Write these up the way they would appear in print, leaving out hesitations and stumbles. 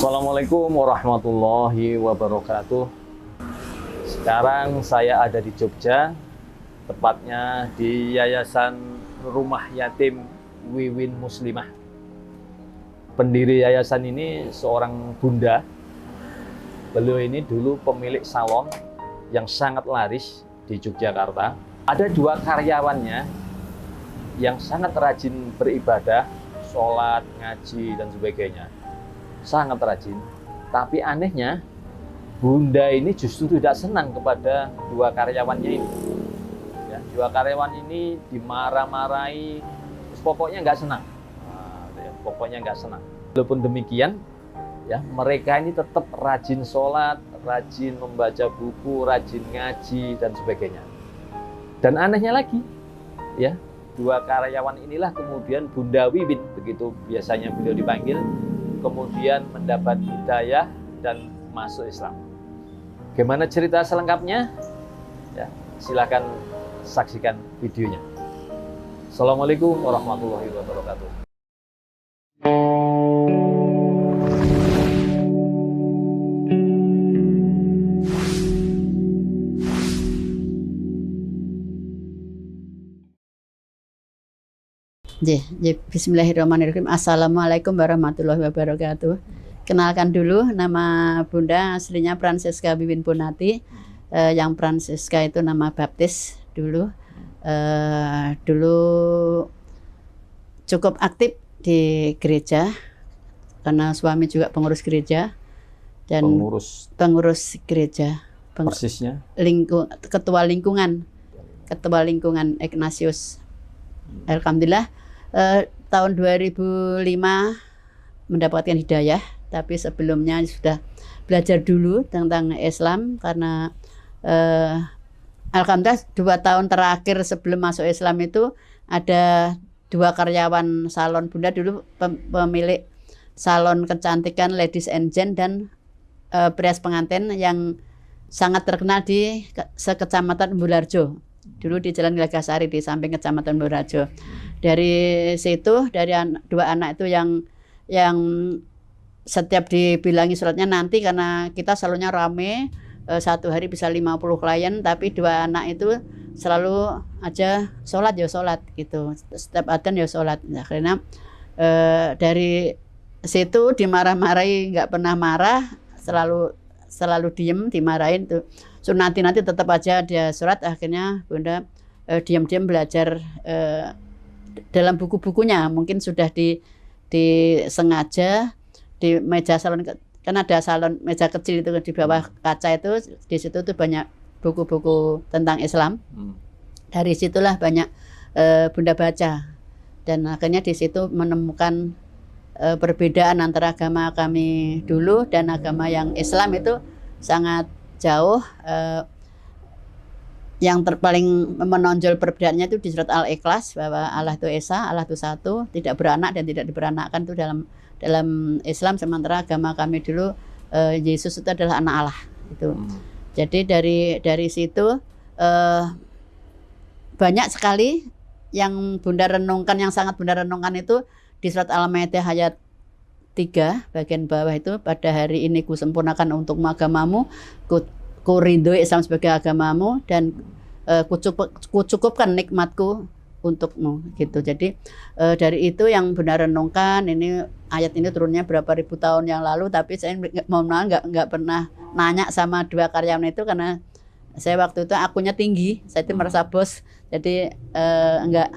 Assalamualaikum warahmatullahi wabarakatuh. Sekarang saya ada di Jogja, tepatnya di Yayasan Rumah Yatim Wiwin Muslimah. Pendiri yayasan ini seorang bunda. Beliau ini dulu pemilik salon yang sangat laris di Yogyakarta. Ada dua karyawannya yang sangat rajin beribadah, sholat, ngaji, dan sebagainya. Sangat rajin, tapi anehnya bunda ini justru tidak senang kepada dua karyawannya ini. Ya, dua karyawan ini dimarah-marahi, pokoknya nggak senang. Pokoknya nggak senang. Walaupun demikian, ya mereka ini tetap rajin sholat, rajin membaca buku, rajin ngaji dan sebagainya. Dan anehnya lagi, ya dua karyawan inilah kemudian Bunda Wiwin, begitu biasanya beliau dipanggil, kemudian mendapat hidayah dan masuk Islam. Gimana cerita selengkapnya? Ya, silakan saksikan videonya. Assalamualaikum warahmatullahi wabarakatuh. Bismillahirrahmanirrahim. Assalamualaikum warahmatullahi wabarakatuh. Kenalkan dulu, nama Bunda aslinya Francisca Wiwin Bonati. Yang Francisca itu nama baptis dulu. Dulu cukup aktif di gereja karena suami juga pengurus gereja dan pengurus gereja. Persisnya? Ketua lingkungan Ignatius. Alhamdulillah. Tahun 2005 mendapatkan hidayah, tapi sebelumnya sudah belajar dulu tentang Islam karena alhamdulillah 2 tahun terakhir sebelum masuk Islam itu ada 2 karyawan salon Bunda dulu pemilik salon kecantikan Ladies and Gent dan perias pengantin yang sangat terkenal di sekecamatan Umbularjo. Dulu di Jalan Gelagasari di samping kecamatan Umbularjo. Dari situ, dari 2 anak itu yang setiap dibilangi suratnya nanti, karena kita salonnya rame, 1 hari bisa 50 klien, tapi 2 anak itu selalu aja sholat gitu, setiap adzan ya sholat. Nah, karena dari situ dimarah-marahi, nggak pernah marah, selalu diem, dimarahin tuh. So nanti tetap aja dia surat. Akhirnya Bunda diam-diam belajar dalam buku-bukunya, mungkin sudah disengaja di meja salon, kan ada salon meja kecil itu di bawah kaca itu, di situ tuh banyak buku-buku tentang Islam. Dari situlah banyak Bunda baca, dan akhirnya di situ menemukan perbedaan antara agama kami dulu dan agama yang Islam itu sangat jauh. Yang paling menonjol perbedaannya itu di surat Al-Ikhlas, bahwa Allah itu Esa, Allah itu satu, tidak beranak dan tidak diberanakkan itu dalam Islam. Sementara agama kami dulu Yesus itu adalah anak Allah itu. Jadi dari situ banyak sekali yang Bunda renungkan, yang sangat Bunda renungkan itu di surat Al-Maidah ayat 3 bagian bawah itu, pada hari ini kusempurnakan untukmu agamamu, ku ridhoi Islam sebagai agamamu, dan kucukupkan nikmatku untukmu gitu. Jadi dari itu yang benar renungkan. Ini ayat ini turunnya berapa ribu tahun yang lalu, tapi saya mohon maaf nggak pernah nanya sama 2 karyawan itu karena saya waktu itu akunnya tinggi, saya itu merasa bos, jadi nggak,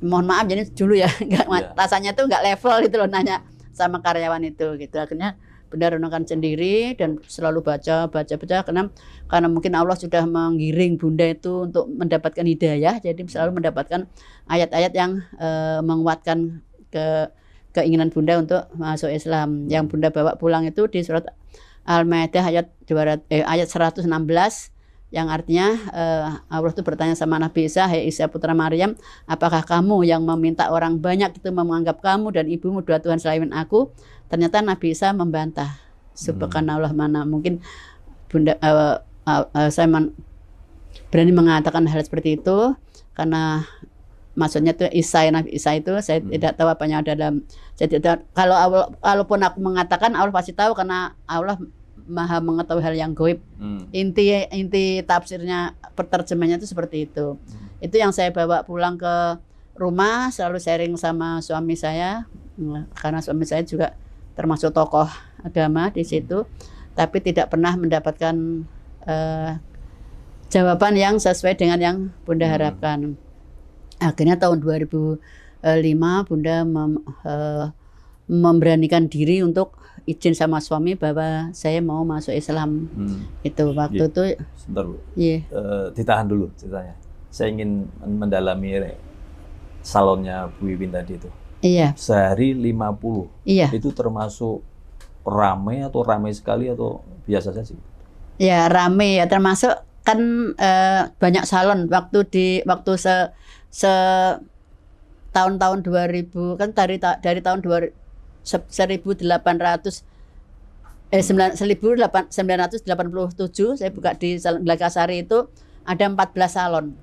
mohon maaf jadi dulu ya nggak, rasanya tuh nggak level gitu loh nanya sama karyawan itu gitu. Akhirnya benar renungkan sendiri dan selalu baca karena mungkin Allah sudah menggiring Bunda itu untuk mendapatkan hidayah, jadi selalu mendapatkan ayat-ayat yang menguatkan keinginan Bunda untuk masuk Islam. Yang Bunda bawa pulang itu di surat Al-Maidah ayat 116, yang artinya Allah itu bertanya sama Nabi Isa, "Hai Isa putra Maryam, apakah kamu yang meminta orang banyak itu menganggap kamu dan ibumu dua Tuhan selain aku?" Ternyata Nabi Isa membantah. Subhanallah, mana mungkin Bunda saya berani mengatakan hal seperti itu karena maksudnya itu Isa, Nabi Isa itu saya tidak tahu apanya dalam. Jadi kalau Allah, kalaupun aku mengatakan Allah pasti tahu karena Allah Maha mengetahui hal yang gaib. Inti tafsirnya terjemahnya itu seperti itu. Itu yang saya bawa pulang ke rumah, selalu sharing sama suami saya karena suami saya juga termasuk tokoh agama di situ, tapi tidak pernah mendapatkan jawaban yang sesuai dengan yang Bunda harapkan. Akhirnya tahun 2005 Bunda memberanikan diri untuk izin sama suami bahwa saya mau masuk Islam. Itu waktu itu. Sebentar Bu. Ditahan dulu ceritanya. Saya ingin mendalami salonnya Bu Wiwin tadi itu. Iya. Sehari 50. Iya. Itu termasuk ramai atau ramai sekali atau biasa saja? Ya ramai ya, termasuk kan banyak salon waktu tahun-tahun 2000 kan dari tahun 1987 saya buka di Jalan Gelagasari itu ada 14 salon.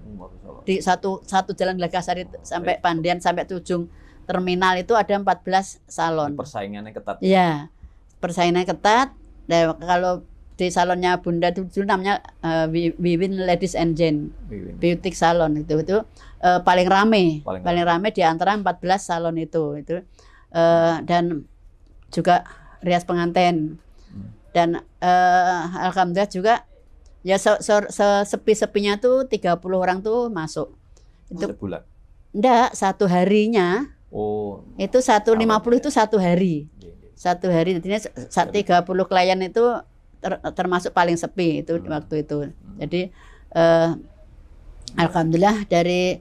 Di satu jalan Gelagasari sampai Pandian sampai ujung terminal itu ada 14 salon. Persaingannya ketat. Iya. Persaingannya ketat. Dan kalau di salonnya Bunda dulu namanya Wiwin Ladies and Gent Beauty Salon itu paling rame di antara 14 salon itu dan juga rias pengantin dan alhamdulillah juga ya sepi-sepinya tuh 30 orang tuh masuk itu sebulan enggak satu harinya itu 150 itu satu hari jadinya 30 klien itu termasuk paling sepi itu waktu itu. Jadi alhamdulillah dari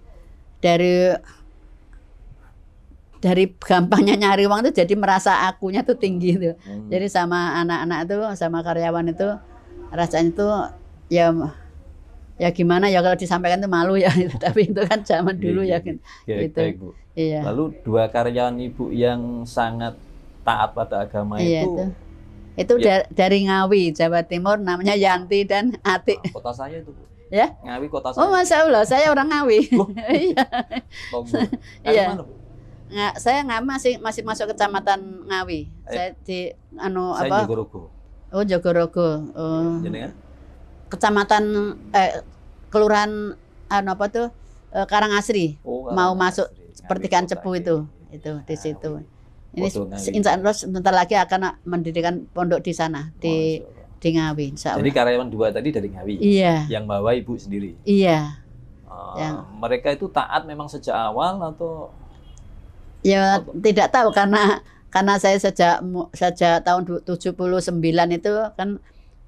gampangnya nyari uang itu jadi merasa akunya tuh tinggi itu. Jadi sama anak-anak itu sama karyawan itu rasanya itu ya gimana ya kalau disampaikan itu malu ya tapi itu kan zaman dulu ya gitu. Baik, Bu. Iya. Lalu 2 karyawan Ibu yang sangat taat pada agama itu dari Ngawi, Jawa Timur, namanya Yanti dan Atik. Kota saya itu, Bu. Ya? Ngawi kota saya. Oh, Masya Allah, saya orang Ngawi. Iya. Iya. Mana, Bu? Saya masih masuk kecamatan Ngawi. Saya di Saya Jogorogo. Oh, Jogorogo. Kecamatan kelurahan Karangasri. Mau masuk pertigaan Cepu itu di situ. Ini insya Allah sebentar lagi akan mendirikan pondok di sana di Ngawi. Jadi karyawan 2 tadi dari Ngawi. Iya. Yang bawa Ibu sendiri. Iya. Mereka itu taat memang sejak awal atau? Ya tidak tahu karena saya sejak tahun 79 itu kan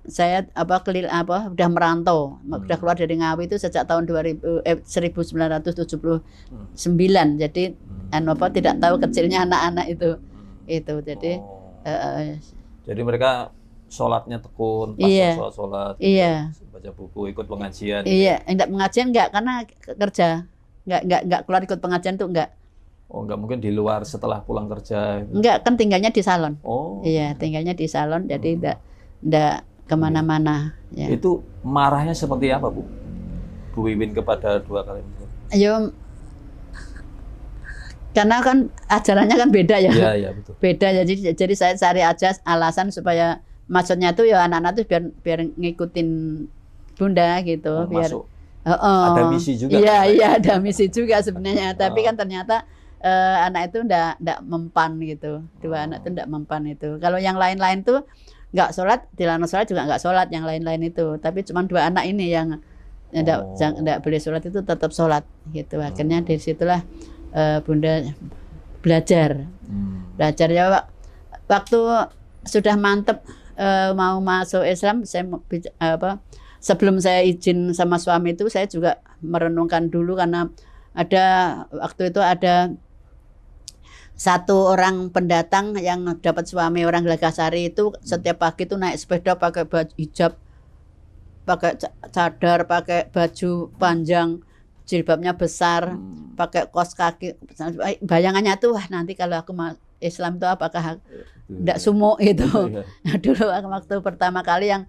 saya udah merantau, udah keluar dari Ngawi itu sejak tahun 1979. Jadi tidak tahu kecilnya anak-anak itu jadi jadi mereka sholatnya tekun, iya, sholat iya, baca buku, ikut pengajian. Iya, enggak pengajian enggak karena kerja, enggak keluar ikut pengajian tuh enggak. Oh, enggak mungkin di luar setelah pulang kerja. Enggak, kan tinggalnya di salon. Oh. Iya, tinggalnya di salon jadi enggak kemana-mana. Ya. Itu marahnya seperti apa, Bu? Bu Wiwin kepada 2 karyawan itu? Ayo, karena kan ajarannya kan beda ya. Iya, betul. Beda jadi saya cari aja alasan supaya maksudnya tuh ya anak-anak tuh biar ngikutin Bunda gitu, biar masuk. Ada misi juga. Iya, ada misi juga sebenarnya. Tapi kan ternyata anak itu enggak mempan gitu. 2 anak itu enggak mempan itu. Kalau yang lain-lain tuh enggak sholat, dilarang sholat juga enggak sholat yang lain-lain itu. Tapi cuma 2 anak ini yang enggak boleh sholat itu tetap sholat gitu. Akhirnya dari situlah Bunda belajar ya waktu sudah mantep mau masuk Islam. Saya sebelum saya izin sama suami itu saya juga merenungkan dulu karena waktu itu ada 1 orang pendatang yang dapat suami orang Gelagasari itu setiap pagi itu naik sepeda pakai baju hijab, pakai cadar, pakai baju panjang, jilbabnya besar, pakai kaos kaki. Bayangannya tuh wah nanti kalau aku Islam itu apakah enggak sumuk gitu. Dulu waktu pertama kali yang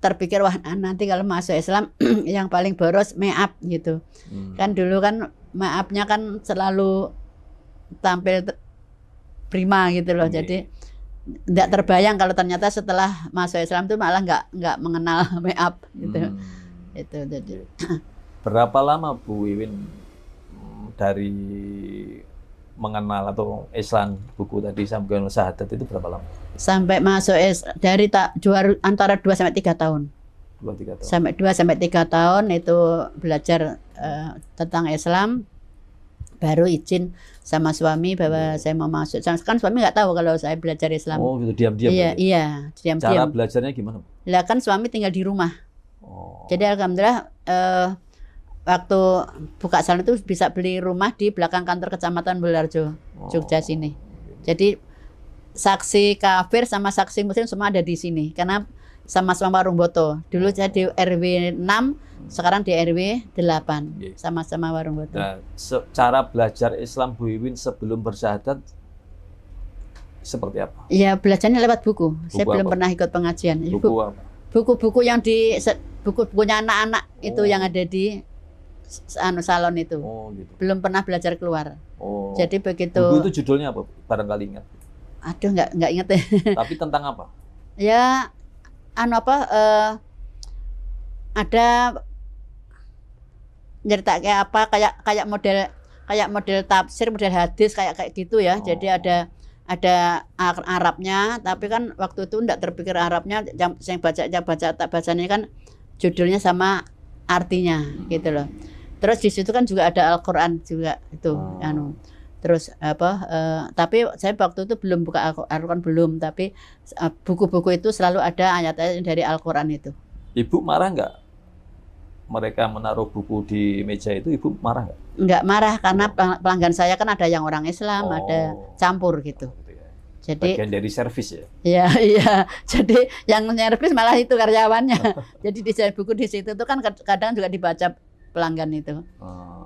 terpikir wah nanti kalau masuk Islam yang paling boros make-up gitu. Kan dulu kan make-upnya kan selalu tampil prima gitu loh. Jadi tidak terbayang kalau ternyata setelah masuk Islam tuh malah nggak mengenal make-up gitu. Itu jadi. Berapa lama Bu Wiwin dari mengenal atau Islam buku tadi sampai syahadat itu berapa lama? Sampai masuk dari antara 2 sampai 3 tahun. 2-3 tahun. Sampai 2 sampai 3 tahun itu belajar tentang Islam, baru izin sama suami bahwa saya mau masuk. Kan suami nggak tahu kalau saya belajar Islam. Oh gitu, diam-diam. Iya, diam-diam. Cara belajarnya gimana? Lah kan suami tinggal di rumah. Jadi alhamdulillah waktu buka salon itu bisa beli rumah di belakang kantor kecamatan Belarjo, Jogja sini. Jadi saksi kafir sama saksi muslim semua ada di sini karena sama-sama warung boto. Dulu saya di RW 6, sekarang di RW 8, sama-sama warung boto. Nah, cara belajar Islam Bu Wiwin sebelum bersyahadat seperti apa? Ya belajarnya lewat buku. Saya belum apa? pernah ikut pengajian. Buku apa? Buku-buku yang buku-bukunya anak-anak itu yang ada di salon itu. Gitu. Belum pernah belajar keluar. Jadi begitu. Buku itu judulnya apa? Barangkali ingat. Aduh nggak ingat ya. Tapi tentang apa? Ya ada cerita kayak apa kayak model tafsir, model hadis kayak gitu ya. Jadi ada Arabnya, tapi kan waktu itu enggak terpikir Arabnya, yang baca tak bacanya kan judulnya sama artinya gitu loh. Terus di situ kan juga ada Al-Qur'an juga itu Terus tapi saya waktu itu belum buka Al-Qur'an belum, tapi buku-buku itu selalu ada ayat-ayat dari Al-Qur'an itu. Ibu marah nggak? Mereka menaruh buku di meja itu, Ibu marah nggak? Nggak marah karena pelanggan saya kan ada yang orang Islam, ada campur gitu. Jadi bagian dari servis ya? Iya. Jadi yang servis malah itu karyawannya. Jadi di buku di situ tuh kan kadang juga dibaca pelanggan itu.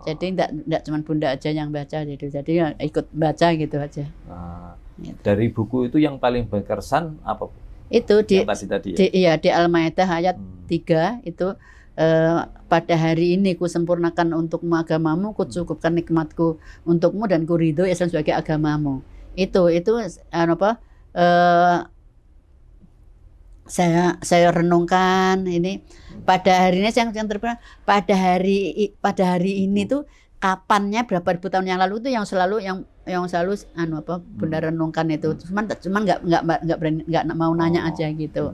Jadi enggak cuma Bunda aja yang baca gitu. Jadi ya ikut baca gitu aja. Gitu. Dari buku itu yang paling berkesan apa, Bu? Itu di tadi ya? Di Al-Maidah ayat 3 itu pada hari ini ku sempurnakan untukmu agamamu, ku cukupkan nikmatku untukmu dan ku ridho Islam sebagai agamamu. Itu saya renungkan ini pada hari ini yang terpikir pada hari ini tuh kapannya berapa ribu tahun yang lalu itu yang selalu Bunda renungkan itu. Cuman nggak mau nanya aja gitu.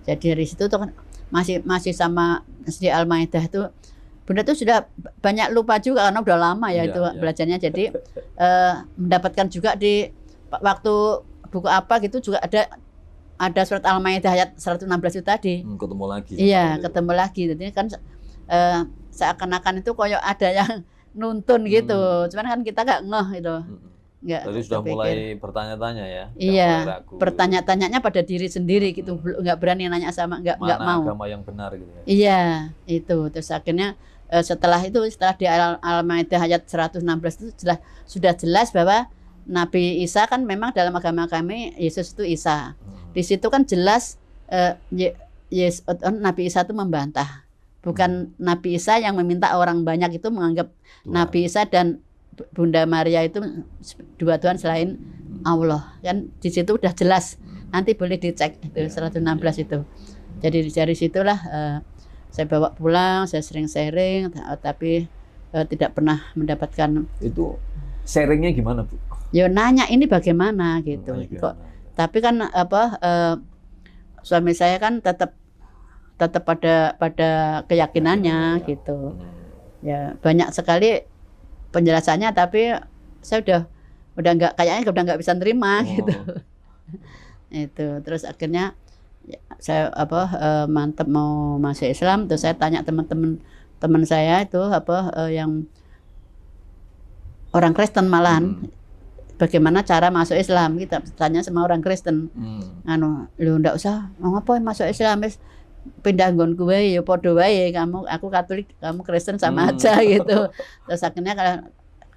Jadi dari situ tuh kan masih sama di Al-Maidah itu Bunda tuh sudah banyak lupa juga karena udah lama ya itu belajarnya. Jadi mendapatkan juga di waktu buku apa gitu juga ada surat Al-Maidah ayat 116 itu tadi. Ketemu lagi. Iya, ketemu lagi. Jadi kan seakan-akan itu koyo ada yang nuntun gitu. Cuman kan kita nggak ngeh gitu. Tadi sudah mulai bertanya-tanya ya. Iya, bertanya-tanyanya pada diri sendiri gitu. Nggak berani nanya sama nggak mau. Agama yang benar gitu ya. Iya, itu. Terus akhirnya setelah di Al-Maidah ayat 116 itu sudah jelas bahwa Nabi Isa kan memang dalam agama kami Yesus itu Isa. Di situ kan jelas Nabi Isa itu membantah. Bukan Nabi Isa yang meminta orang banyak itu menganggap Tuhan. Nabi Isa dan Bunda Maria itu dua Tuhan selain Allah. Kan di situ udah jelas. Nanti boleh dicek itu 116 itu. Jadi dari situlah saya bawa pulang, saya sering sharing, tapi tidak pernah mendapatkan. Itu sharingnya gimana, Bu? Ya nanya ini bagaimana gitu. Kok tapi kan suami saya kan tetap pada keyakinannya gitu. Ya banyak sekali penjelasannya, tapi saya udah nggak bisa nerima gitu. Itu terus akhirnya saya mantep mau masuk Islam. Terus saya tanya teman saya itu yang orang Kristen malahan. Bagaimana cara masuk Islam? Kita tanya sama orang Kristen. Lu ndak usah mau apa masuk Islam, pindah nggon kuwe ya padha wae, aku Katolik, kamu Kristen sama aja gitu. Terus akhirnya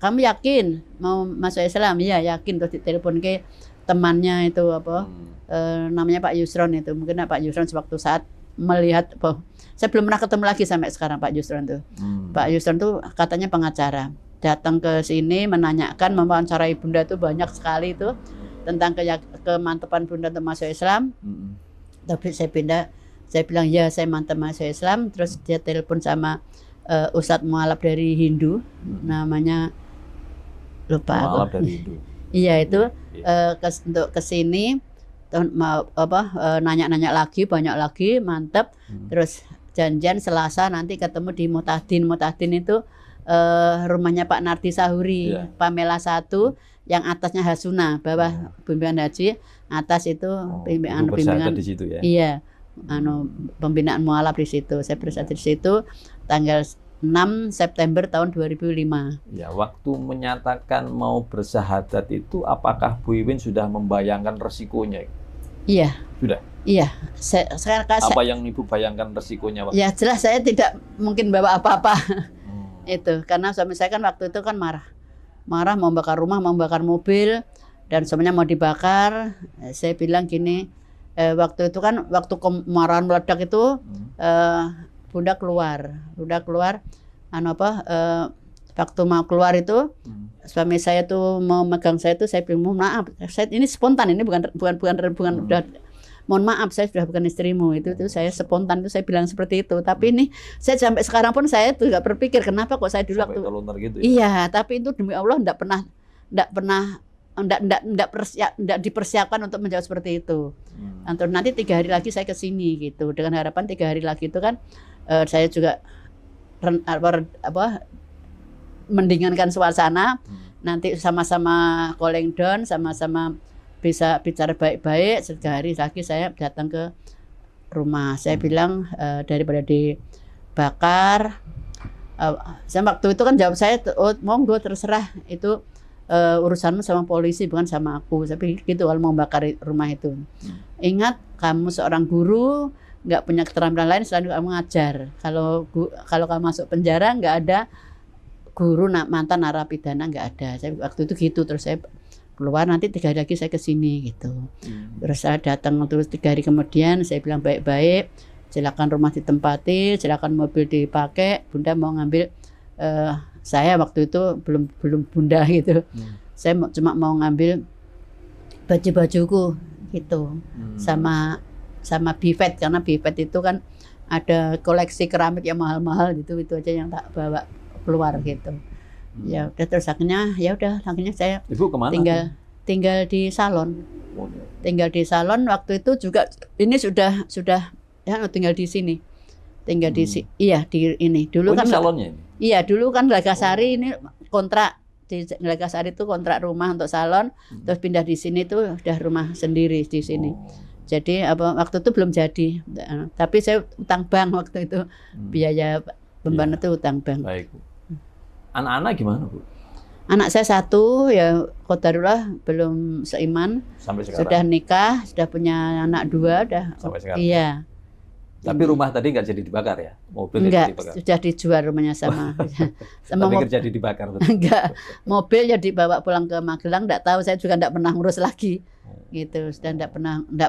kamu yakin mau masuk Islam? Iya, yakin. Terus ditelepon ke temannya itu namanya Pak Yusron itu. Mungkin Pak Yusron sewaktu saat melihat saya belum pernah ketemu lagi sampai sekarang Pak Yusron tuh. Pak Yusron tuh katanya pengacara, datang ke sini menanyakan, mewawancarai Bunda tuh banyak sekali itu tentang kemantapan Bunda untuk masuk Islam. Tapi saya bilang ya saya mantap masuk Islam. Terus dia telepon sama Ustadz mualaf dari Hindu, namanya lupa aku. Mualaf dari Hindu. Iya itu untuk kesini nanya-nanya lagi, banyak lagi, mantap. Terus janjian Selasa nanti ketemu di Mutadin. Mutadin itu rumahnya Pak Nardi Sahuri, Pamela 1, yang atasnya Hasuna, bawah bimbingan haji, atas itu bimbingan di situ ya. Iya, pembinaan mualaf di situ. Saya bersatu di situ tanggal 6 September tahun 2005. Ya, waktu menyatakan mau bersahadat itu apakah Bu Iwin sudah membayangkan resikonya? Iya. Sudah. Iya. Apa yang Ibu bayangkan resikonya? Ya jelas saya tidak mungkin bawa apa-apa. Itu karena suami saya kan waktu itu kan marah mau bakar rumah, mau bakar mobil, dan semuanya mau dibakar. Saya bilang gini, waktu itu kan waktu kemarahan meledak itu Bunda keluar waktu mau keluar itu suami saya tuh mau megang saya tuh, saya bilang mohon maaf, saya ini spontan, ini bukan udah, mohon maaf saya sudah bukan istrimu, itu saya spontan itu saya bilang seperti itu. Tapi ini saya sampai sekarang pun saya tuh nggak berpikir kenapa kok saya dulu waktu gitu ya? Iya, tapi itu demi Allah enggak dipersiapkan untuk menjawab seperti itu. Nanti 3 hari lagi saya ke sini gitu, dengan harapan 3 hari lagi itu kan saya juga mendinginkan suasana, nanti sama-sama calling down, sama-sama bisa bicara baik-baik. 3 hari lagi saya datang ke rumah. Saya bilang daripada dibakar, saya waktu itu kan jawab saya, monggo terserah, itu urusanmu sama polisi bukan sama aku. Tapi gitu kalau mau bakar rumah itu. Ingat kamu seorang guru, nggak punya keterampilan lain selain kamu ngajar. Kalau kamu masuk penjara nggak ada guru mantan narapidana, nggak ada. Saya waktu itu gitu. Terus saya keluar, nanti 3 hari lagi saya ke sini gitu. Terus saya datang, terus 3 hari kemudian saya bilang baik-baik, silakan rumah ditempati, silakan mobil dipakai. Bunda mau ngambil, saya waktu itu belum Bunda gitu. Saya cuma mau ngambil baju-bajuku gitu, sama Bivet, karena Bivet itu kan ada koleksi keramik yang mahal-mahal gitu, itu aja yang tak bawa keluar gitu. Ya udah, terus akhirnya saya Ibu kemana tinggal di salon. Tinggal di salon waktu itu juga, ini sudah ya tinggal di sini. Tinggal di ini. Dulu kan salonnya ini. Iya, dulu kan Gelagasari ini kontrak, di Gelagasari itu kontrak rumah untuk salon, terus pindah di sini tuh udah rumah sendiri di sini. Jadi waktu itu belum jadi. Tapi saya utang bank waktu itu. Biaya pembantu itu utang bank. Baik, Bu. Anak-anak gimana, Bu? Anak saya 1 ya, qadarullah belum seiman. Sampai sekarang. Sudah nikah, sudah punya anak 2 udah. Sampai sekarang. Iya. Tapi rumah tadi nggak jadi dibakar ya? Mobil enggak, dibakar. sudah dijual rumahnya sama Tapi jadi dibakar tuh. Enggak. Mobil ya dibawa pulang ke Magelang, enggak tahu, saya juga enggak pernah ngurus lagi. Gitu, sudah enggak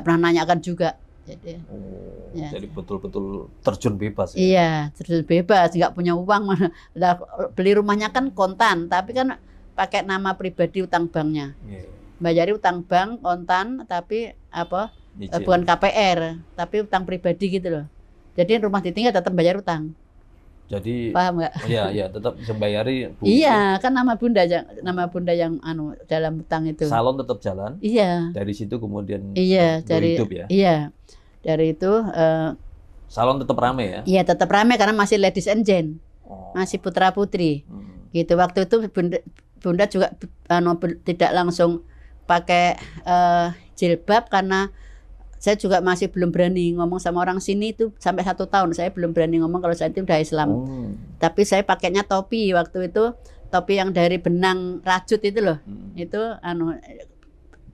pernah nanyakan juga. Jadi jadi betul-betul terjun bebas ya? Iya, terjun bebas, nggak punya uang. Beli rumahnya kan kontan, tapi kan pakai nama pribadi utang banknya. Bayari utang bank kontan, tapi bukan KPR, tapi utang pribadi gitu loh. Jadi rumah ditinggal tetap bayar utang. Jadi paham nggak? Iya, tetap membayari. Iya, kan nama Bunda yang dalam utang itu. Salon tetap jalan. Iya. Dari situ kemudian hidup ya. Iya. Dari itu salon tetap ramai ya? Iya, tetap ramai karena masih ladies and gent. Masih putra putri. Gitu. Waktu itu Bunda juga tidak langsung pakai jilbab, karena saya juga masih belum berani ngomong sama orang sini itu. Sampai 1 tahun saya belum berani ngomong kalau saya itu udah Islam. Tapi saya pakainya topi waktu itu, topi yang dari benang rajut itu loh. Itu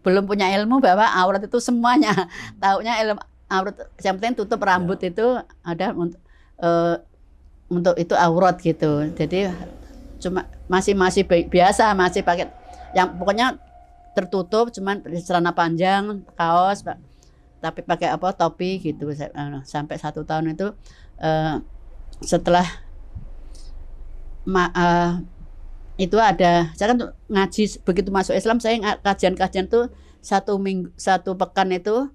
belum punya ilmu bahwa aurat itu semuanya. Taunya ilmu aurat, yang penting tutup rambut itu ada untuk itu aurat gitu. Jadi cuma masih biasa, masih pakai yang pokoknya tertutup, cuman celana panjang, kaos, tapi pakai apa topi gitu. Sampai 1 tahun itu setelah itu ada, saya kan ngaji begitu masuk Islam, saya kajian-kajian tuh 1 pekan itu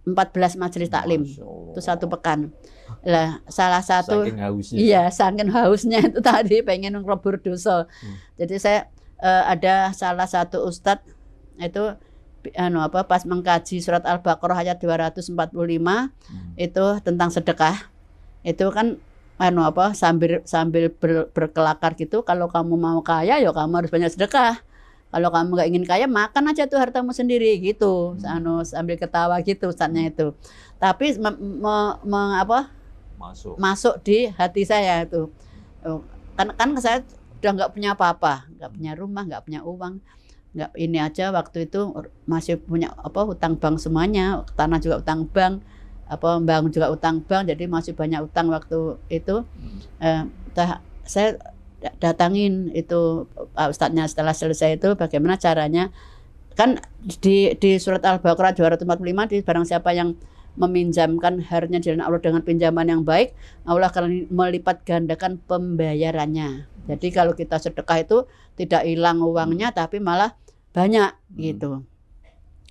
14 majelis taklim itu 1 pekan. Lah salah satu saking hausnya. Iya, saking hausnya itu tadi pengen ngelebur dosa. Jadi saya ada salah satu ustadz itu pas mengkaji surat Al-Baqarah ayat 245 itu tentang sedekah. Itu kan sambil berkelakar gitu, kalau kamu mau kaya ya kamu harus banyak sedekah. Kalau kamu nggak ingin kaya, makan aja tuh hartamu sendiri gitu. Sambil ketawa gitu ustadznya itu. Tapi masuk di hati saya itu. Kan saya udah nggak punya apa-apa, nggak punya rumah, nggak punya uang, nggak ini aja waktu itu masih punya hutang bank semuanya, tanah juga utang bank, bank juga utang bank, jadi masih banyak utang waktu itu. Saya datangin itu ustadznya setelah selesai itu bagaimana caranya, kan di surat Al-Baqarah 245 di barang siapa yang meminjamkan hartanya di jalan Allah dengan pinjaman yang baik, Allah akan melipat gandakan pembayarannya. Jadi kalau kita sedekah itu tidak hilang uangnya tapi malah banyak gitu.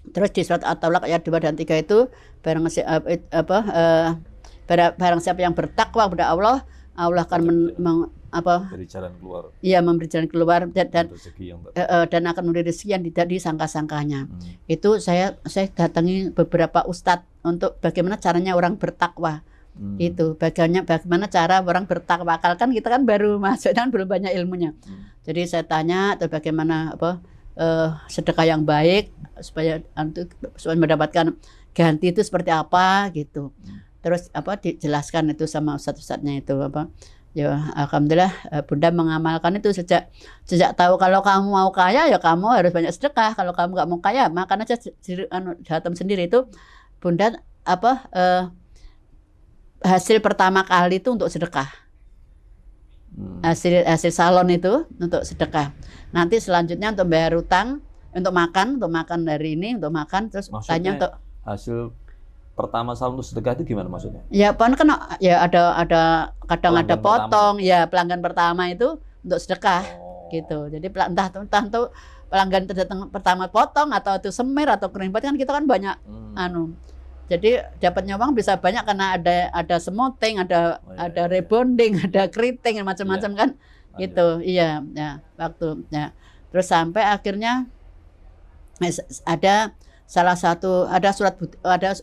Terus di surat At-Talaq ayat 2 dan 3 itu barang siapa yang bertakwa kepada Allah, Allah akan memberi jalan keluar. Iya, memberi jalan keluar dan akan memberi rezeki yang tidak disangka-sangkanya. Itu saya datangi beberapa ustadz untuk bagaimana caranya orang bertakwa. Itu bagaimana cara orang bertakwa. Kan kita kan baru masuk kan belum banyak ilmunya. Jadi saya tanya atau bagaimana sedekah yang baik supaya mendapatkan ganti itu seperti apa gitu. Terus dijelaskan itu sama ustadz-ustadznya itu ya alhamdulillah Bunda mengamalkan itu sejak tahu kalau kamu mau kaya ya kamu harus banyak sedekah, kalau kamu nggak mau kaya makan aja hatam sendiri. Itu Bunda hasil pertama kali itu untuk sedekah, hasil salon itu untuk sedekah. Nanti selanjutnya untuk bayar utang, untuk makan hari ini untuk makan, terus tanya untuk hasil pertama salon untuk sedekah itu gimana maksudnya? Ya kan ya ada kadang ada potong pertama. Ya pelanggan pertama itu untuk sedekah gitu. Jadi entah tuh pelanggan terdatang pertama potong atau itu semir atau kering kan kita kan banyak jadi dapatnya uang bisa banyak karena ada semoting, ada rebonding, ada keriting macam-macam kan gitu. Iya ya waktu ya. Terus sampai akhirnya ada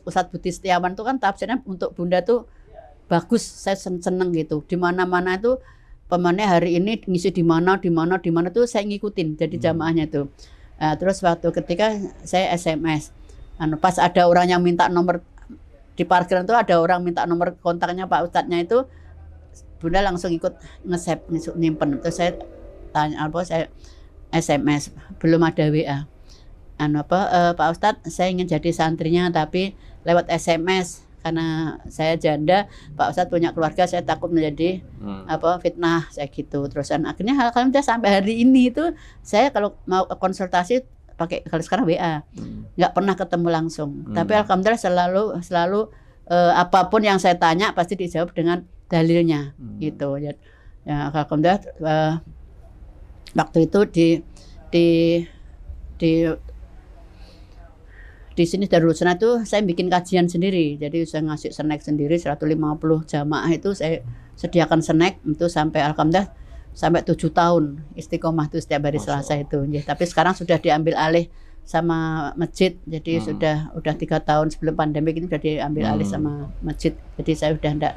Ustadz Budi Setiawan tuh kan tafsirnya untuk Bunda tuh bagus, saya seneng gitu. Di mana-mana itu pemannya hari ini ngisi di mana tuh saya ngikutin jadi jamaahnya tuh. Terus waktu ketika saya SMS, pas ada orang yang minta nomor di parkiran tuh, ada orang minta nomor kontaknya Pak Ustadznya itu, Bunda langsung ikut nge-save, nyimpen. Terus saya tanya saya SMS, belum ada WA. Pak Ustadz, saya ingin jadi santrinya tapi lewat SMS karena saya janda, Pak Ustadz punya keluarga, saya takut menjadi fitnah saya gitu. Terusan akhirnya alhamdulillah sampai hari ini itu saya kalau mau konsultasi pakai, kalau sekarang WA, nggak pernah ketemu langsung. Tapi alhamdulillah selalu apapun yang saya tanya pasti dijawab dengan dalilnya gitu. Ya alhamdulillah waktu itu di sini Darul Sunnah tuh saya bikin kajian sendiri. Jadi saya ngasih snack sendiri 150 jamaah itu saya sediakan snack itu sampai alhamdulillah sampai 7 tahun istiqomah tuh setiap hari Selasa itu. Ya, tapi sekarang sudah diambil alih sama masjid. Jadi udah 3 tahun sebelum pandemi ini sudah diambil alih sama masjid. Jadi saya udah enggak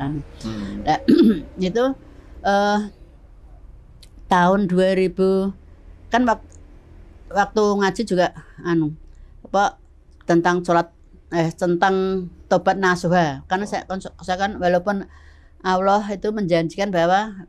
itu tahun 2000 kan waktu ngaji juga tentang sholat tentang tobat nasuha, karena saya kan walaupun Allah itu menjanjikan bahwa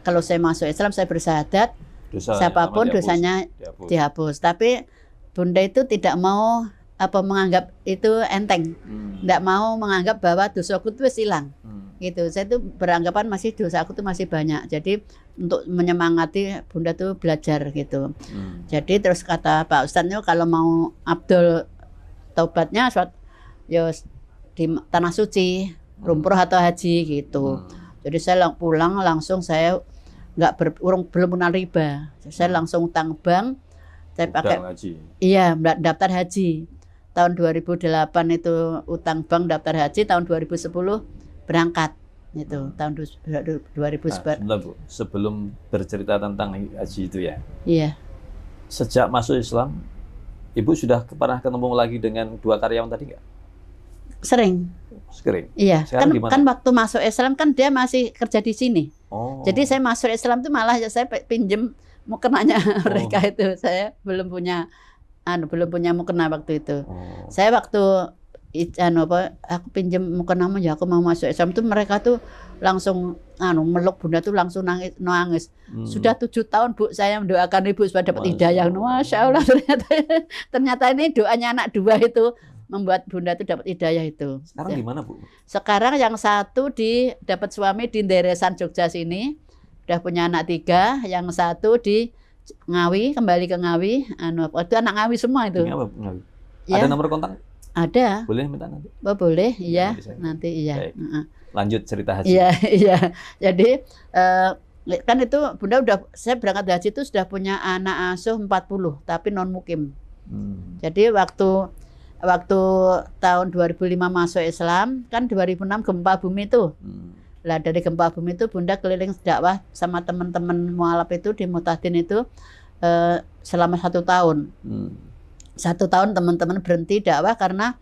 kalau saya masuk Islam saya bersyahadat siapapun dosanya dihapus. Tapi Bunda itu tidak mau menganggap itu enteng, tidak mau menganggap bahwa dosaku itu hilang gitu. Saya tuh beranggapan masih dosaku itu masih banyak, jadi untuk menyemangati Bunda tuh belajar gitu. Jadi terus kata Pak Ustadznya kalau mau Abdul taubatnya ya di tanah suci, umroh atau haji gitu. Jadi saya pulang langsung saya belum kenal riba. Saya langsung utang bank, saya pakai haji. Iya, daftar haji. Tahun 2008 itu utang bank daftar haji, tahun 2010 berangkat. Itu tahun 2010. Nah, Bu, sebelum bercerita tentang haji itu ya. Iya. Sejak masuk Islam, Ibu sudah pernah ketemu lagi dengan 2 karyawan tadi nggak? Sering. Sering. Iya, kan waktu masuk Islam kan dia masih kerja di sini. Oh. Jadi saya masuk Islam itu malah saya pinjem mukenanya mereka itu. Saya belum punya mukena waktu itu. Saya waktu aku pinjem mukenamu ya aku mau masuk Islam tuh mereka tuh langsung meluk Bunda tuh langsung nangis. Sudah 7 tahun Bu saya mendoakan Ibu supaya dapat hidayah. Masya Allah, ternyata ini doanya anak 2 itu membuat Bunda itu dapat hidayah itu. Sekarang gimana Bu? Sekarang yang satu dapat suami di Nderesan Jogja sini, udah punya anak 3, yang satu di Ngawi, kembali ke Ngawi, itu anak Ngawi semua itu. Ngawi. Ya. Ada nomor kontak? Ada. Boleh minta nanti? Oh, boleh, iya. Nanti iya. Lanjut cerita haji. Iya, iya. Jadi kan itu Bunda saya berangkat haji itu sudah punya anak asuh 40, tapi non mukim. Jadi waktu tahun 2005 masuk Islam, kan 2006 gempa bumi itu. Lah dari gempa bumi itu Bunda keliling dakwah sama teman-teman mualaf itu di Mutadin itu selama 1 tahun. 1 tahun teman-teman berhenti dakwah karena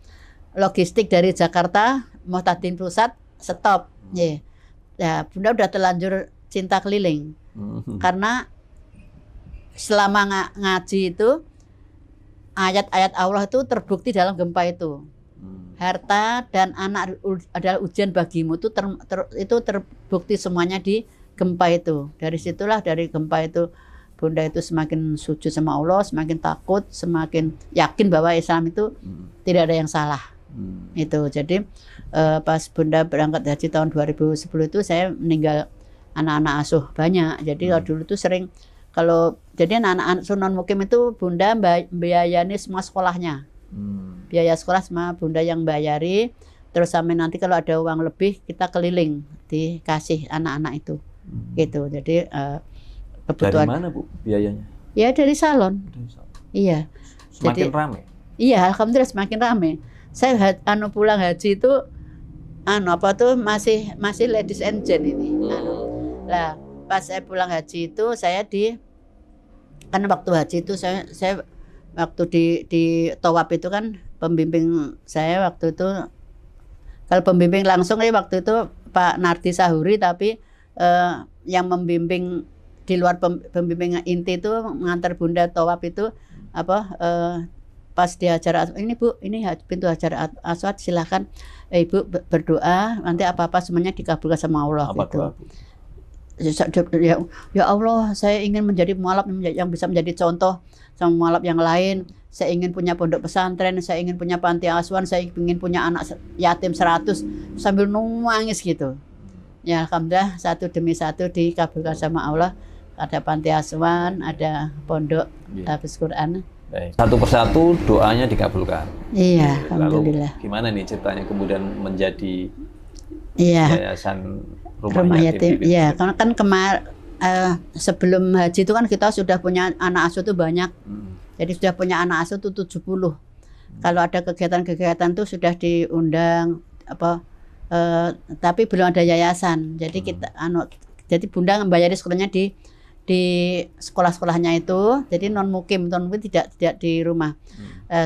logistik dari Jakarta Mutadin pusat stop. Ya, Bunda udah terlanjur cinta keliling. Karena selama ngaji itu ayat-ayat Allah itu terbukti dalam gempa itu. Harta dan anak adalah ujian bagimu itu itu terbukti semuanya di gempa itu. Dari situlah dari gempa itu Bunda itu semakin sujud sama Allah, semakin takut, semakin yakin bahwa Islam itu tidak ada yang salah. Itu jadi pas Bunda berangkat haji tahun 2010 itu saya meninggal anak-anak asuh banyak. Jadi dulu itu sering jadi anak-anak non mukim itu Bunda biayani semua sekolahnya. Biaya sekolah semua Bunda yang bayari. Terus sampai nanti kalau ada uang lebih kita keliling dikasih anak-anak itu. Gitu. Jadi kebutuhan. Dari mana Bu biayanya? Ya dari salon. Iya. Semakin ramai. Iya, alhamdulillah semakin ramai. Saya pulang haji itu masih ladies and gent ini. Lah, pas saya pulang haji itu saya karena waktu haji itu saya waktu di Tawaf itu kan pembimbing saya waktu itu, kalau pembimbing langsung waktu itu Pak Nardi Sahuri, tapi yang membimbing di luar pembimbing inti itu mengantar Bunda Tawaf itu pas di Hajar ini Bu, ini pintu Hajar Aswad, silahkan Ibu berdoa, nanti apa-apa semuanya dikabulkan sama Allah. Apa gitu. doa, Bu? Ya Allah, saya ingin menjadi mualaf yang bisa menjadi contoh sama mualaf yang lain. Saya ingin punya pondok pesantren, saya ingin punya panti asuhan, saya ingin punya anak yatim 100, sambil nangis gitu. Ya alhamdulillah satu demi satu dikabulkan sama Allah. Ada panti asuhan, ada pondok hafiz Quran. Baik. Satu persatu doanya dikabulkan. Iya, alhamdulillah. Lalu gimana nih ceritanya kemudian menjadi yayasan rumah yatim? Iya, karena kan sebelum haji itu kan kita sudah punya anak asuh itu banyak. Jadi sudah punya anak asuh itu 70. Kalau ada kegiatan-kegiatan itu sudah diundang tapi belum ada yayasan. Jadi jadi Bunda membayari sekolahnya di sekolah-sekolahnya itu. Jadi non mukim tidak di rumah.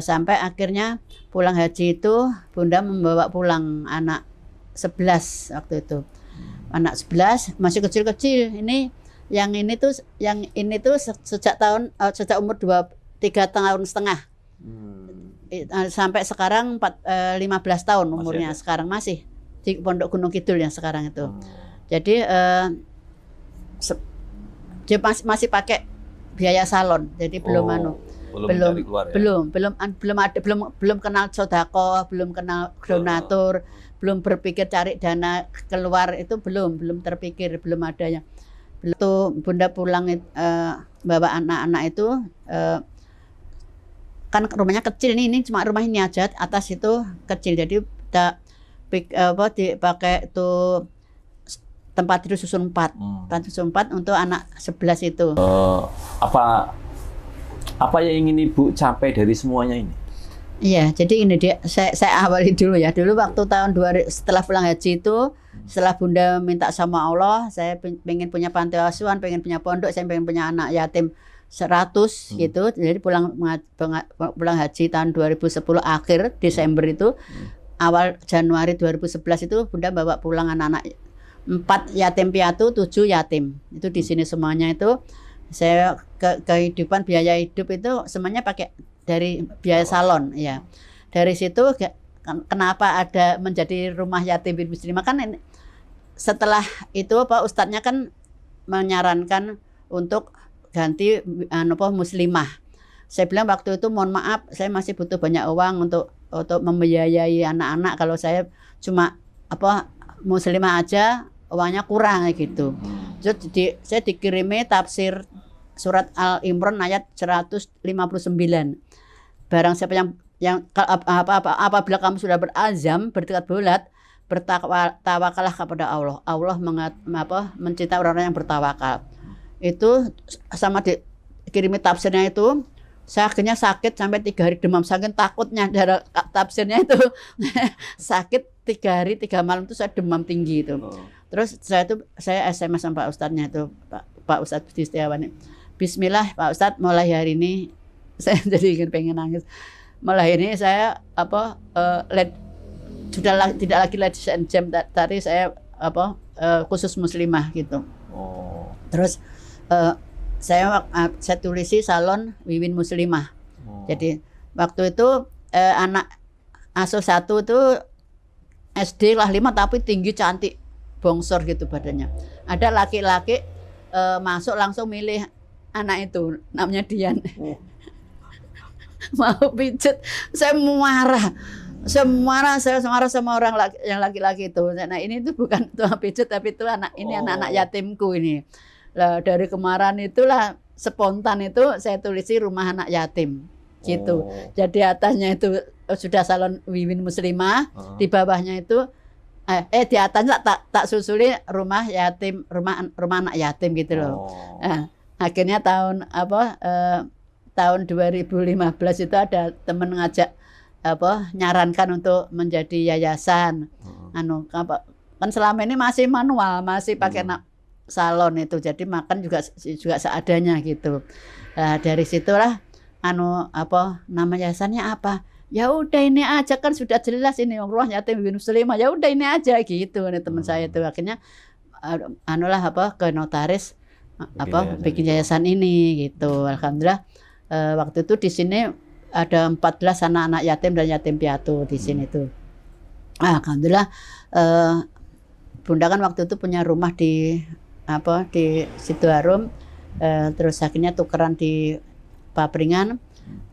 Sampai akhirnya pulang haji itu Bunda membawa pulang anak 11 waktu itu. Anak 11 masih kecil-kecil. Yang ini tuh sejak umur 3,5 tahun. Sampai sekarang 15 tahun umurnya sekarang, masih di Pondok Gunung Kidul yang sekarang itu. Jadi dia masih pakai biaya salon. Jadi belum kenal sodako, belum kenal donatur, belum berpikir cari dana keluar, itu belum terpikir, belum ada yang. Begitu Bunda pulang bawa anak-anak itu kan rumahnya kecil, ini cuma rumah ini aja, atas itu kecil, jadi kita dipakai tuh tempat tidur susun 4 untuk anak 11 itu. Apa yang ingin Ibu capai dari semuanya ini? Iya, jadi ini dia, saya awali dulu ya. Dulu waktu tahun 2000 setelah pulang haji itu, setelah Bunda minta sama Allah, saya pengen punya panti asuhan, pengen punya pondok, saya pengen punya anak yatim 100 gitu. Jadi pulang haji tahun 2010 akhir Desember itu, awal Januari 2011 itu Bunda bawa pulang anak-anak 4 yatim piatu, 7 yatim. Itu di sini semuanya itu saya kehidupan biaya hidup itu semuanya pakai dari biaya salon ya. Dari situ kenapa ada menjadi rumah yatim bin muslimah, kan setelah itu ustadznya kan menyarankan untuk ganti muslimah. Saya bilang waktu itu mohon maaf, saya masih butuh banyak uang untuk membiayai anak-anak, kalau saya cuma muslimah aja uangnya kurang gitu. Jadi saya dikirimi tafsir surat Al-Imran ayat 159. Barang siapa yang apabila kamu sudah berazam, bertekad bulat, bertawakalah kepada Allah. Allah mencintai orang-orang yang bertawakal. Itu sama dikirimi tafsirnya itu, saya akhirnya sakit sampai 3 hari demam, saking takutnya dari tafsirnya itu. Sakit 3 hari 3 malam itu saya demam tinggi itu. Terus saya SMS sama Pak Ustadznya itu, Pak Ustadz Budi Setiawan. Bismillah Pak Ustadz, mulai hari ini saya jadi pengen nangis. Mulai ini saya tidak lagi ladies and jam, tadi saya khusus muslimah gitu. Terus saya tulisi salon Wiwin Muslimah. Jadi waktu itu anak asuh 1 itu SD kelas 5 tapi tinggi cantik, bongsor gitu badannya. Ada laki-laki masuk langsung milih anak itu, namanya Dian. Mau pijet, saya marah sama orang yang laki-laki itu. Nah ini tuh bukan tukang pijet, tapi itu anak-anak yatimku ini. Lah dari kemarin itulah spontan itu saya tulisi rumah anak yatim gitu. Jadi atasnya itu sudah salon Wiwin Muslimah, di bawahnya itu di atasnya tak susuli rumah yatim, rumah anak yatim gitu loh. Akhirnya tahun 2015 itu ada teman ngajak nyarankan untuk menjadi yayasan. Kan selama ini masih manual, masih pakai salon itu, jadi makan juga seadanya gitu. Dari situlah nama yayasannya apa? Ya udah ini aja, kan sudah jelas ini rumah yatim Wiwin Muslimah. Ya udah ini aja gitu. Nih teman saya itu akhirnya ke notaris bikin yayasan ini gitu. Alhamdulillah waktu itu di sini ada 14 anak-anak yatim dan yatim piatu di sini tuh. Alhamdulillah Bunda kan waktu itu punya rumah di Sidoarum, terus akhirnya tukeran di Papringan,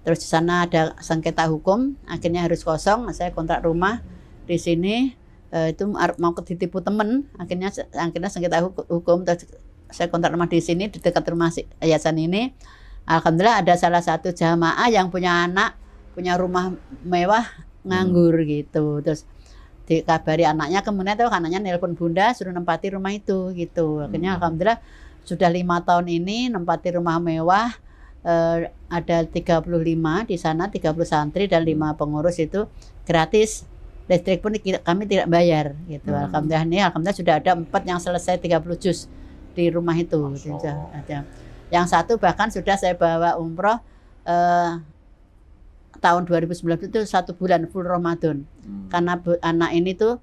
terus di sana ada sengketa hukum, akhirnya harus kosong, saya kontrak rumah di sini, itu mau ditipu temen, akhirnya sengketa hukum, terus saya kontrak rumah di sini di dekat rumah yayasan ini. Alhamdulillah ada salah satu jamaah yang punya anak, punya rumah mewah nganggur gitu, terus dikabari anaknya, kemudian tuh anaknya nelpon Bunda suruh nempati rumah itu gitu. Akhirnya alhamdulillah sudah 5 tahun ini nempati rumah mewah, ada 35 di sana, 30 santri dan 5 pengurus itu gratis. Listrik pun kami tidak bayar gitu. Alhamdulillah sudah ada 4 yang selesai 30 juz di rumah itu. Ada. Yang 1 bahkan sudah saya bawa umroh tahun 2019 itu 1 bulan full Ramadan. Karena anak ini tuh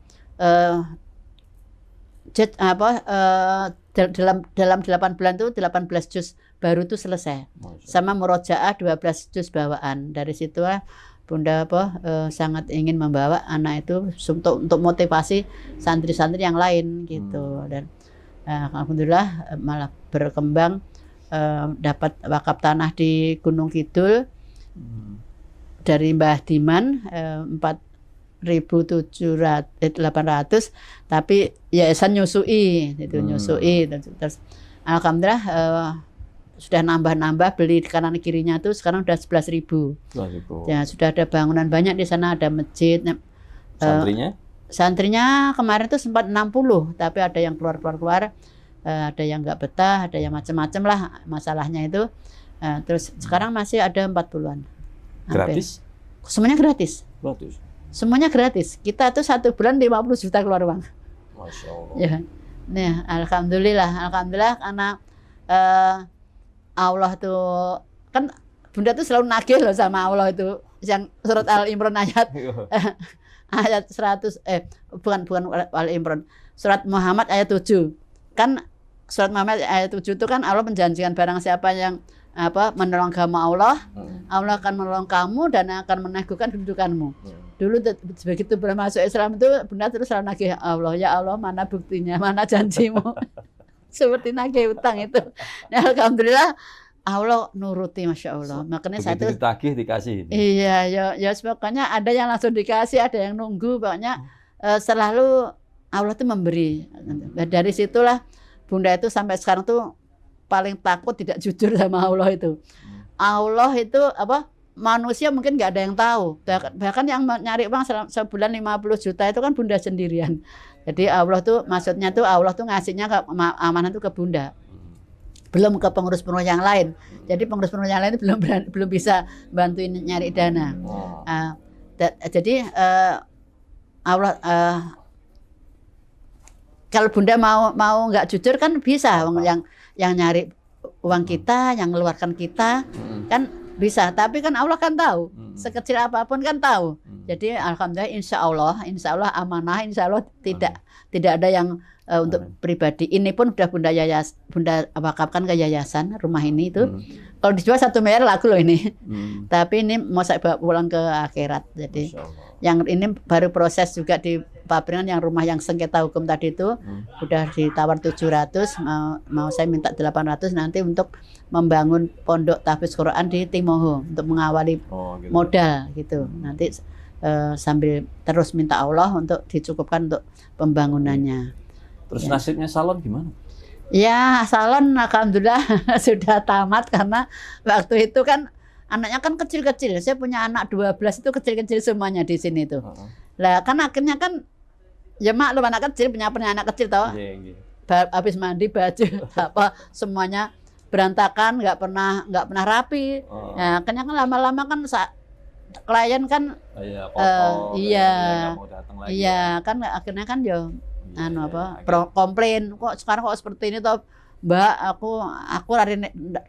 dalam 8 bulan tuh 18 juz baru tuh selesai. Sama murojaah 12 juz bawaan. Dari situ Bunda sangat ingin membawa anak itu untuk motivasi santri-santri yang lain gitu. Dan alhamdulillah malah berkembang, dapat wakaf tanah di Gunung Kidul dari Mbah Diman 4.800, tapi yayasan nyusui itu, nyusui. Terus alhamdulillah sudah nambah-nambah beli kanan kirinya tuh sekarang udah 11.000. Ya, sudah ada bangunan banyak di sana, ada masjid. Santrinya? Santrinya kemarin tuh sempat 60, tapi ada yang keluar, ada yang nggak betah, ada yang macam-macam lah masalahnya itu. Terus sekarang masih ada 40-an. Gratis? Semuanya gratis. Gratis. Semuanya gratis. Kita tuh 1 bulan 50 juta keluar uang. Masya Allah. Ya. Nah, alhamdulillah karena Allah tuh kan Bunda tuh selalu nagih loh sama Allah itu. Yang surat Al-Imran ayat 100 bukan Al-Imran. Surat Muhammad ayat 7. Kan surat Muhammad ayat 7 itu kan Allah menjanjikan barang siapa yang menolong agama Allah, Allah akan menolong kamu dan akan meneguhkan kedudukanmu. Dulu begitu masuk Islam itu Bunda terus selalu nagih Allah, ya Allah mana buktinya, mana janjimu. Seperti nagih utang itu. Nah, alhamdulillah Allah nuruti, masya Allah. Makanya saya tuh ditagih dikasih. Iya, ya pokoknya ada yang langsung dikasih, ada yang nunggu, pokoknya selalu Allah tuh memberi. Dari situlah Bunda itu sampai sekarang tuh paling takut tidak jujur sama Allah itu. Allah itu manusia mungkin nggak ada yang tahu. Bahkan yang nyari uang sebulan 50 juta itu kan Bunda sendirian. Jadi Allah tuh maksudnya tuh Allah tuh ngasihnya amanah tuh ke Bunda. Belum ke pengurus-pengurus yang lain. Jadi pengurus-pengurus yang lain belum bisa bantuin nyari dana. Jadi Allah kalau Bunda mau nggak jujur kan bisa yang nyari uang kita, yang mengeluarkan kita kan bisa. Tapi kan Allah kan tahu, sekecil apapun kan tahu. Jadi alhamdulillah insya Allah amanah, insya Allah tidak ada yang untuk pribadi. Ini pun udah Bunda wakafkan ke yayasan rumah ini itu. Kalau dijual 1 miliar laku loh ini. Tapi ini mau saya bawa pulang ke akhirat. Jadi yang ini baru proses juga di Papringan yang rumah yang sengketa hukum tadi itu udah ditawar 700, mau saya minta 800 nanti untuk membangun pondok tahfiz Quran di Timoho untuk mengawali modal gitu. Nanti sambil terus minta Allah untuk dicukupkan untuk pembangunannya. Terus nasibnya salon gimana? Ya salon alhamdulillah sudah tamat karena waktu itu kan anaknya kan kecil-kecil. Saya punya anak 12 itu kecil-kecil semuanya di sini tuh. Lah kan akhirnya kan ya maklum anak kecil punya anak kecil tau. Habis mandi baju semuanya berantakan, nggak pernah rapi. Nah, akhirnya kan lama-lama kan klien kan iya kan akhirnya kan komplain kok sekarang kok seperti ini toh Mbak, aku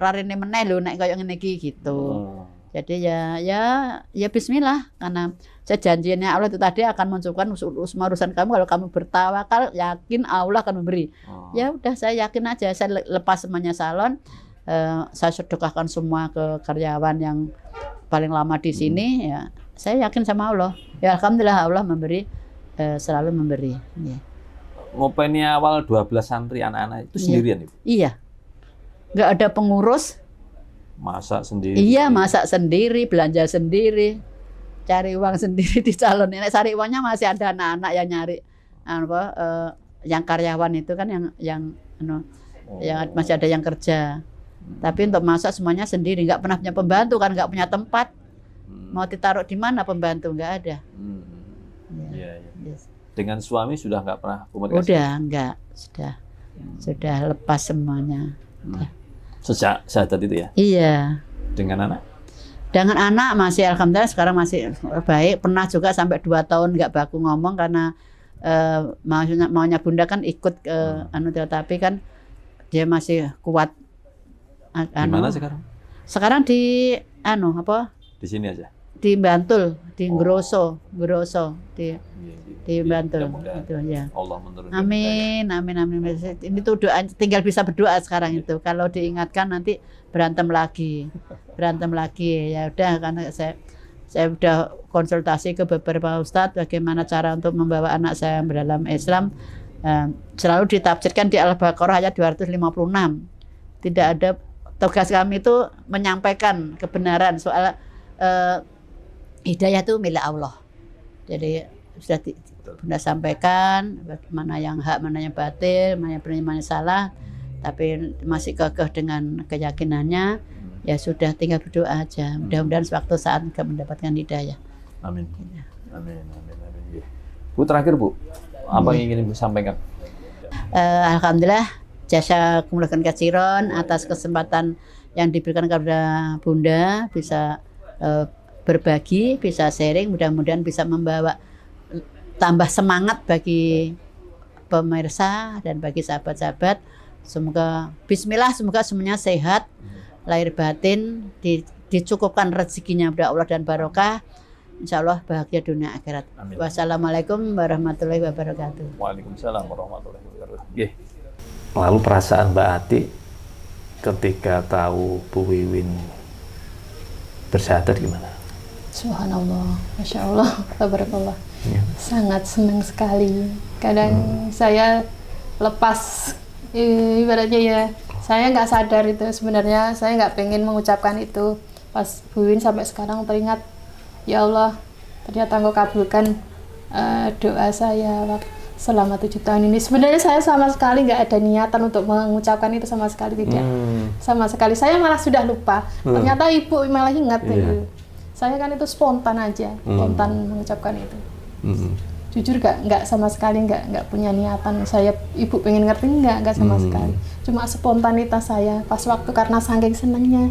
rarine meneh lho nek koyo ngene iki gitu. Jadi ya bismillah karena saya janjinya Allah itu tadi akan mencukupkan semua urusan kamu kalau kamu bertawakal, yakin Allah akan memberi. Ya udah saya yakin aja, saya lepas semuanya salon, saya sedekahkan semua ke karyawan yang paling lama di sini ya. Saya yakin sama Allah. Ya alhamdulillah Allah memberi, selalu memberi. Ya. Ngopeni awal 12 santri anak-anak itu sendirian Ibu? Iya. Nggak ada pengurus. Masak sendiri? Iya, masak sendiri, belanja sendiri, cari uang sendiri di calon. Ini cari uangnya masih ada anak-anak yang nyari yang karyawan itu kan yang masih ada yang kerja. Tapi untuk masak semuanya sendiri, nggak pernah punya pembantu kan, nggak punya tempat. Mau ditaruh di mana pembantu, nggak ada. Iya. Yes. Dengan suami sudah nggak pernah komunikasi? Udah nggak, sudah lepas semuanya. Sejak syahadat itu ya? Iya. Dengan anak? Dengan anak masih alhamdulillah sekarang masih baik. Pernah juga sampai 2 tahun nggak baku ngomong karena maunya Bunda kan ikut ke tapi kan dia masih kuat. Di mana sekarang? Sekarang di Di sini aja. Di Bantul, di Grosso di Bantul itu ya. Allah menurunkan. Amin. Ini tuh doa, tinggal bisa berdoa sekarang itu. Kalau diingatkan nanti berantem lagi. Ya udah karena saya udah konsultasi ke beberapa ustadz bagaimana cara untuk membawa anak saya dalam Islam. Selalu ditafsirkan di Al-Baqarah ayat 256. Tidak ada, tugas kami itu menyampaikan kebenaran soal hidayah itu milik Allah. Jadi sudah Bunda sampaikan mana yang hak, mana yang batil, mana yang benar, mana yang salah. tapi masih kekeh dengan keyakinannya, ya sudah tinggal berdoa aja. Mudah-mudahan suatu saat juga mendapatkan hidayah. Amin. Amin. Iya. Bu, terakhir Bu, apa yang ingin Ibu sampaikan? Alhamdulillah, jasa kumulakan katsiron atas kesempatan yang diberikan kepada Bunda, bisa berbagi, bisa sharing, mudah-mudahan bisa membawa tambah semangat bagi pemirsa dan bagi sahabat-sahabat. Semoga bismillah, semoga semuanya sehat, lahir batin, dicukupkan rezekinya oleh Allah dan barokah. Insya Allah bahagia dunia akhirat. Amin. Wassalamualaikum warahmatullahi wabarakatuh. Waalaikumsalam warahmatullahi wabarakatuh. Lalu perasaan Mbak Ati ketika tahu Bu Wiwin bersahadat gimana? Subhanallah, Masya Allah, tabarakallah. Sangat senang sekali. Kadang saya lepas, ibaratnya ya, saya nggak sadar itu sebenarnya, saya nggak pengen mengucapkan itu. Pas Bu Wiwin sampai sekarang teringat, ya Allah, ternyata Engkau kabulkan doa saya selama 7 tahun ini. Sebenarnya saya sama sekali nggak ada niatan untuk mengucapkan itu, sama sekali tidak. Sama sekali, saya malah sudah lupa. Ternyata Ibu malah ingat itu. Saya kan itu spontan aja, spontan mengucapkan itu. Jujur nggak sama sekali nggak punya niatan saya Ibu pengen ngerti, nggak sama sekali. Cuma spontanitas saya pas waktu karena saking senangnya,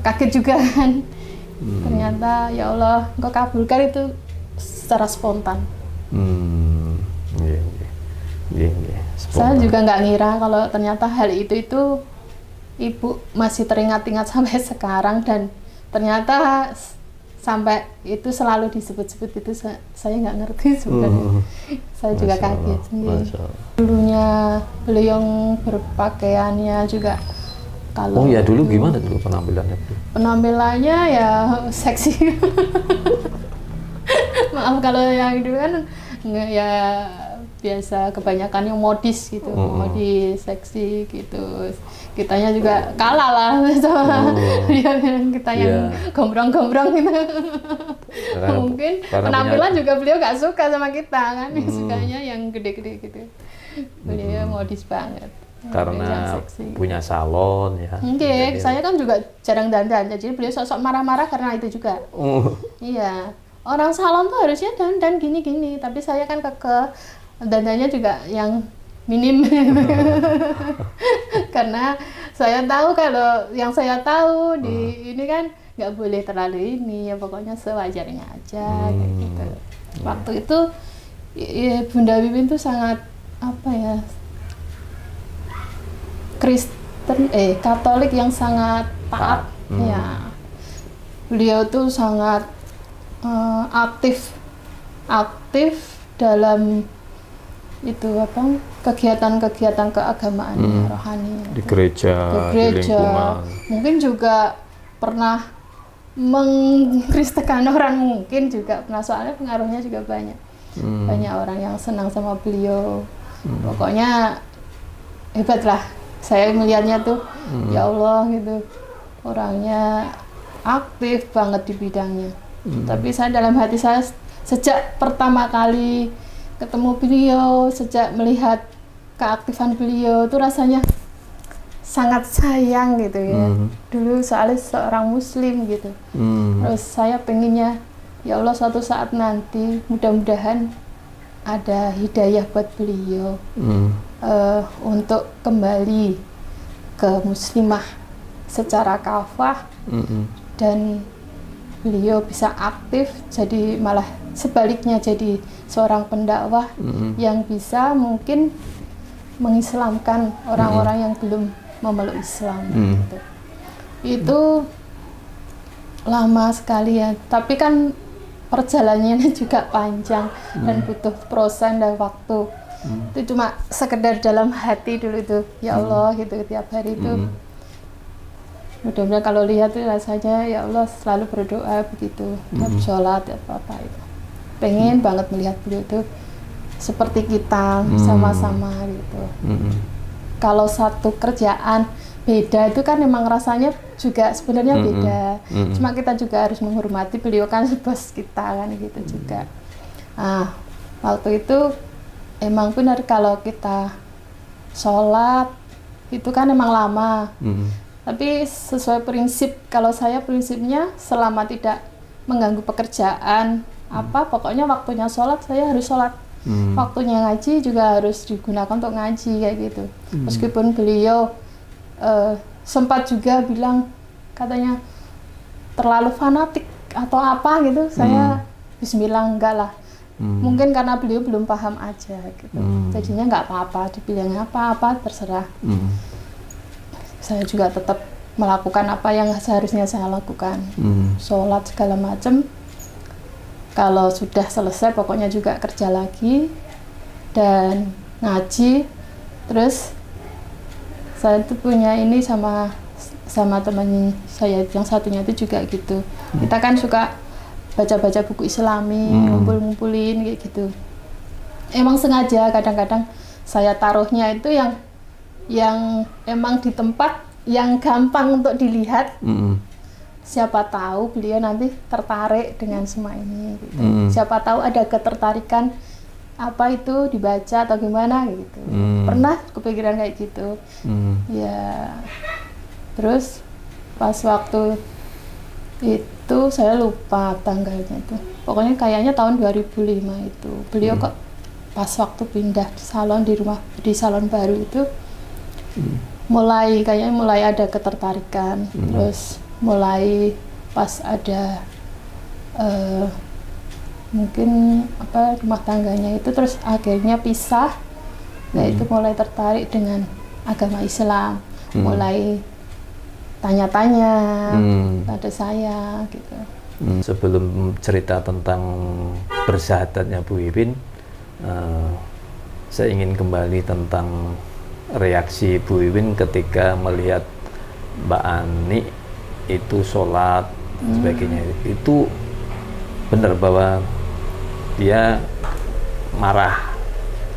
kaget juga kan. Ternyata ya Allah, Engkau kabulkan itu secara spontan. Saya juga nggak ngira kalau ternyata hal itu Ibu masih teringat-ingat sampai sekarang, dan ternyata sampai itu selalu disebut-sebut itu, saya nggak ngerti sebenarnya. Saya juga kaget sendiri. Dulunya beliau berpakaiannya juga, kalau ya dulu gimana dulu penampilannya? Penampilannya ya seksi. Maaf kalau yang dulu kan ya biasa, kebanyakan yang modis gitu, modis, seksi gitu. Kitanya juga kalah lah sama dia, kita yang gombrong-gombrong gitu. Mungkin penampilan juga beliau nggak suka sama kita kan, sukanya yang gede-gede gitu. Beliau modis banget. Karena punya salon ya. Oke, saya kan juga jarang dandan, jadi beliau sosok marah-marah karena itu juga. Iya, orang salon tuh harusnya dandan gini-gini, tapi saya kan dandannya juga yang minim. Karena saya tahu, kalau yang saya tahu di ini kan nggak boleh terlalu ini, ya pokoknya sewajarnya aja kayak gitu. Waktu itu Bunda Wiwin tuh sangat apa ya, Kristen Katolik yang sangat taat. Ya, beliau tuh sangat aktif dalam itu apa, kegiatan-kegiatan keagamaan rohani di gereja, di lingkungan. Mungkin juga pernah mengkristenkan orang, mungkin juga pernah, soalnya pengaruhnya juga banyak. Banyak orang yang senang sama beliau. Pokoknya hebat lah. Saya melihatnya tuh, ya Allah gitu, orangnya aktif banget di bidangnya. Tapi saya dalam hati saya sejak pertama kali ketemu beliau, sejak melihat keaktifan beliau itu rasanya sangat sayang gitu ya. Dulu soalnya seorang muslim gitu. Terus saya pengennya, ya Allah suatu saat nanti mudah-mudahan ada hidayah buat beliau untuk kembali ke muslimah secara kafah, dan beliau bisa aktif, jadi malah sebaliknya jadi seorang pendakwah yang bisa mungkin mengislamkan orang-orang yang belum memeluk Islam. Gitu. Itu lama sekali ya, tapi kan perjalanannya juga panjang dan butuh proses dan waktu. Itu cuma sekedar dalam hati dulu itu, ya Allah gitu, tiap hari itu. Mudah-mudahan kalau lihat itu rasanya ya Allah selalu berdoa begitu, tiap sholat, tiap apa itu. Pengen banget melihat beliau itu seperti kita, sama-sama gitu. Kalau satu kerjaan beda itu kan memang rasanya juga sebenarnya beda. Cuma kita juga harus menghormati beliau, kan bos kita kan gitu juga. Nah, waktu itu emang benar kalau kita sholat itu kan emang lama. Tapi sesuai prinsip, kalau saya prinsipnya selama tidak mengganggu pekerjaan pokoknya waktunya sholat saya harus sholat. Waktunya ngaji juga harus digunakan untuk ngaji kayak gitu. Meskipun beliau sempat juga bilang katanya terlalu fanatik atau apa gitu, saya bismillah enggak lah. Mungkin karena beliau belum paham aja gitu. Jadinya nggak apa-apa, dibilangnya apa-apa terserah. Saya juga tetap melakukan apa yang seharusnya saya lakukan. Sholat segala macam. Kalau sudah selesai pokoknya juga kerja lagi dan ngaji. Terus saya tuh punya ini sama teman saya yang satunya itu juga gitu. Kita kan suka baca-baca buku Islami, ngumpul-ngumpulin kayak gitu. Emang sengaja kadang-kadang saya taruhnya itu yang emang di tempat yang gampang untuk dilihat. Siapa tahu beliau nanti tertarik dengan semua ini gitu. Siapa tahu ada ketertarikan apa itu dibaca atau gimana gitu. Pernah kepikiran kayak gitu. Ya. Terus pas waktu itu saya lupa tanggalnya itu. Pokoknya kayaknya tahun 2005 itu. Beliau kok pas waktu pindah di salon baru itu mulai ada ketertarikan. Terus mulai pas ada mungkin rumah tangganya itu terus akhirnya pisah. Nah itu mulai tertarik dengan agama Islam, mulai tanya-tanya pada saya gitu. Sebelum cerita tentang bersahadatnya Bu Wiwin, saya ingin kembali tentang reaksi Bu Wiwin ketika melihat Mbak Ani itu sholat sebagainya. Itu benar bahwa dia marah,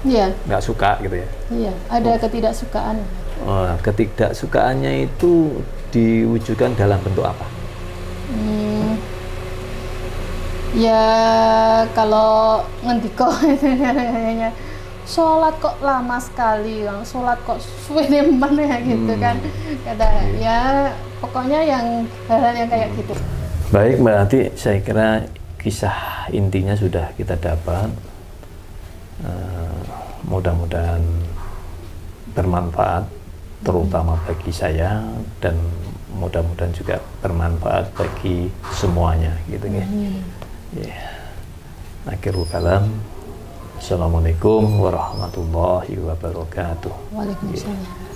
nggak suka gitu ya? Iya, ada ketidaksukaan. Ketidaksukaannya itu diwujudkan dalam bentuk apa? Ya kalau ngendiko sholat kok lama sekali, sholat kok suwe nemen ya gitu kan. Kata ya pokoknya hal-hal yang kayak gitu. Baik Mbak Ati, saya kira kisah intinya sudah kita dapat. Mudah-mudahan bermanfaat, terutama bagi saya, dan mudah-mudahan juga bermanfaat bagi semuanya gitu ya. Akhirul kalam. Assalamualaikum warahmatullahi wabarakatuh. Waalaikumsalam.